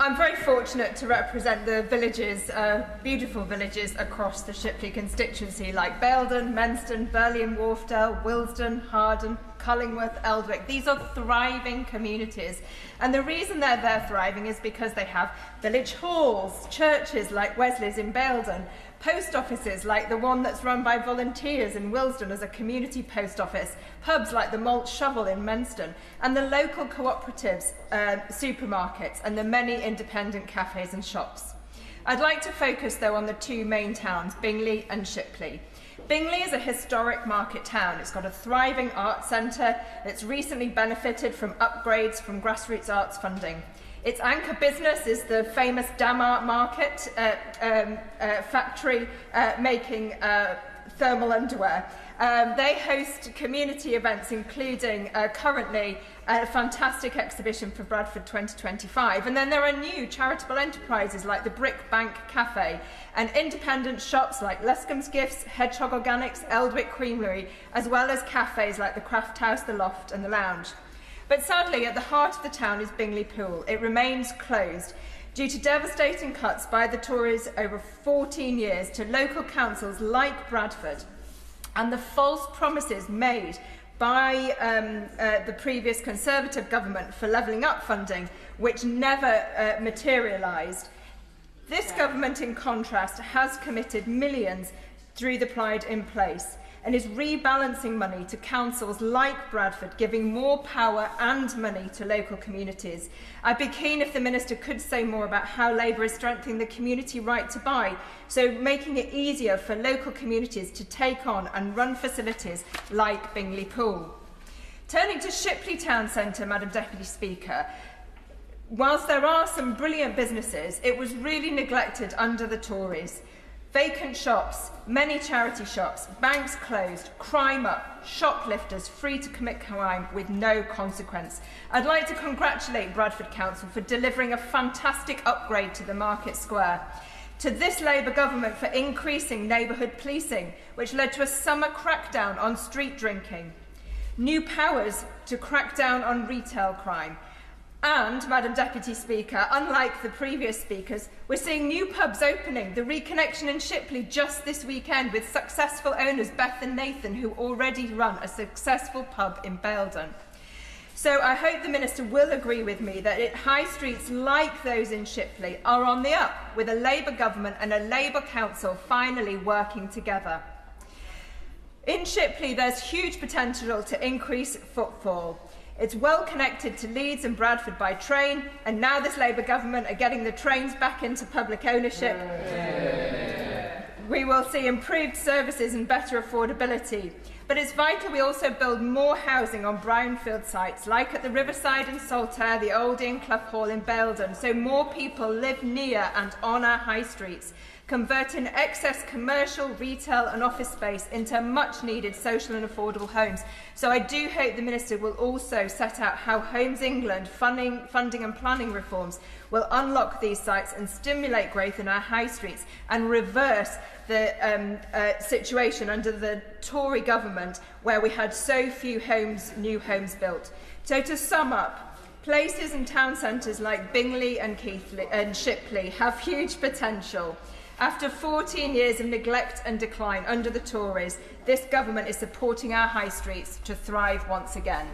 I'm very fortunate to represent the villages, beautiful villages across the Shipley constituency, like Baildon, Menston, Burley Wharfdale, Willesden, Harden, Cullingworth, Eldwick. These are thriving communities, and the reason they're thriving is because they have village halls, churches like Wesley's in Baildon, post offices like the one that's run by volunteers in Willesden as a community post office, pubs like the Malt Shovel in Menston, and the local cooperatives, supermarkets, and the many independent cafes and shops. I'd like to focus, though, on the two main towns, Bingley and Shipley. Bingley is a historic market town. It's got a thriving arts centre. It's recently benefited from upgrades from grassroots arts funding. Its anchor business is the famous Damart Market factory making thermal underwear. They host community events, including currently a fantastic exhibition for Bradford 2025. And then there are new charitable enterprises like the Brick Bank Cafe and independent shops like Lescombe's Gifts, Hedgehog Organics, Eldwick Creamery, as well as cafes like the Craft House, the Loft and the Lounge. But sadly, at the heart of the town is Bingley Pool. It remains closed due to devastating cuts by the Tories over 14 years to local councils like Bradford, and the false promises made by the previous Conservative government for levelling up funding, which never materialised. This government, in contrast, has committed millions through the Pride in Place and is rebalancing money to councils like Bradford, giving more power and money to local communities. I'd be keen if the Minister could say more about how Labour is strengthening the community right to buy, so making it easier for local communities to take on and run facilities like Bingley Pool. Turning to Shipley Town Centre, Madam Deputy Speaker, whilst there are some brilliant businesses, it was really neglected under the Tories. Vacant shops, many charity shops, banks closed, crime up, shoplifters free to commit crime with no consequence. I'd like to congratulate Bradford Council for delivering a fantastic upgrade to the Market Square. To this Labour government for increasing neighbourhood policing, which led to a summer crackdown on street drinking. New powers to crack down on retail crime. And, Madam Deputy Speaker, unlike the previous speakers, we're seeing new pubs opening. The Reconnection in Shipley just this weekend with successful owners Beth and Nathan, who already run a successful pub in Baildon. So I hope the Minister will agree with me that high streets like those in Shipley are on the up, with a Labour government and a Labour council finally working together. In Shipley, there's huge potential to increase footfall. It's well connected to Leeds and Bradford by train, and now this Labour government are getting the trains back into public ownership. We will see improved services and better affordability. But it's vital we also build more housing on brownfield sites, like at the Riverside in Saltaire, the Oldie and Clough Hall in Baildon, so more people live near and on our high streets, converting excess commercial, retail and office space into much-needed social and affordable homes. So I do hope the Minister will also set out how Homes England funding and planning reforms will unlock these sites and stimulate growth in our high streets and reverse the situation under the Tory government where we had so few new homes built. So to sum up, places and town centres like Bingley and Shipley have huge potential. After 14 years of neglect and decline under the Tories, this government is supporting our high streets to thrive once again.